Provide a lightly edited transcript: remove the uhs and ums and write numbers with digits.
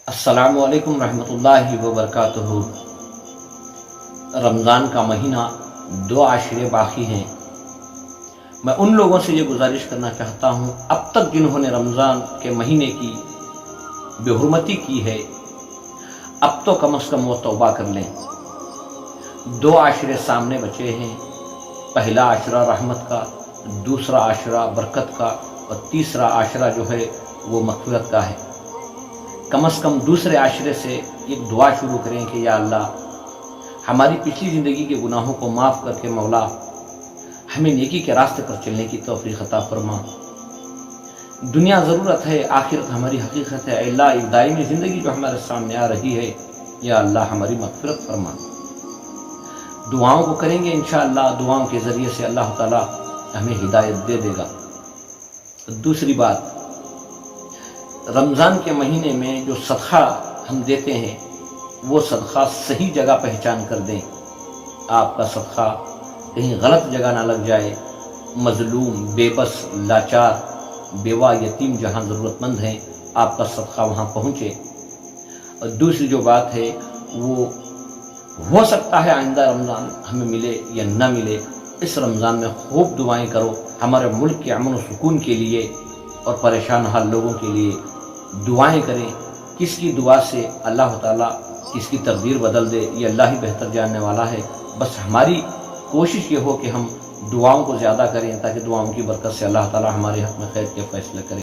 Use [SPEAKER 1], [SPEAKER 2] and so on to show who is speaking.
[SPEAKER 1] السلام علیکم رحمۃ اللہ وبرکاتہ۔ رمضان کا مہینہ 2 عشرے باقی ہیں۔ میں ان لوگوں سے یہ گزارش کرنا چاہتا ہوں اب تک جنہوں نے رمضان کے مہینے کی بے حرمتی کی ہے، اب تو کم از کم وہ توبہ کر لیں۔ 2 عشرے سامنے بچے ہیں، پہلا عشرہ رحمت کا، دوسرا عشرہ برکت کا، اور تیسرا عشرہ جو ہے وہ مغفرت کا ہے۔ کم از کم دوسرے عشرے سے ایک دعا شروع کریں کہ یا اللہ، ہماری پچھلی زندگی کے گناہوں کو معاف کر کے مولا ہمیں نیکی کے راستے پر چلنے کی توفیق عطا فرما۔ دنیا ضرورت ہے، آخرت ہماری حقیقت ہے۔ اے اللہ، ایک دائمی زندگی جو ہمارے سامنے آ رہی ہے، یا اللہ ہماری مغفرت فرما۔ دعاؤں کو کریں گے انشاءاللہ، دعاؤں کے ذریعے سے اللہ تعالی ہمیں ہدایت دے دے گا۔ دوسری بات، رمضان کے مہینے میں جو صدقہ ہم دیتے ہیں وہ صدقہ صحیح جگہ پہچان کر دیں۔ آپ کا صدقہ کہیں غلط جگہ نہ لگ جائے۔ مظلوم، بے بس، لاچار، بیوہ، یتیم جہاں ضرورت مند ہیں، آپ کا صدقہ وہاں پہنچے۔ اور دوسری جو بات ہے، وہ ہو سکتا ہے آئندہ رمضان ہمیں ملے یا نہ ملے، اس رمضان میں خوب دعائیں کرو ہمارے ملک کے امن و سکون کے لیے اور پریشان حال لوگوں کے لیے دعائیں کریں۔ کس کی دعا سے اللہ تعالیٰ کس کی تقدیر بدل دے، یہ اللہ ہی بہتر جاننے والا ہے۔ بس ہماری کوشش یہ ہو کہ ہم دعاؤں کو زیادہ کریں تاکہ دعاؤں کی برکت سے اللہ تعالیٰ ہمارے حق میں خیر کے فیصلے کریں۔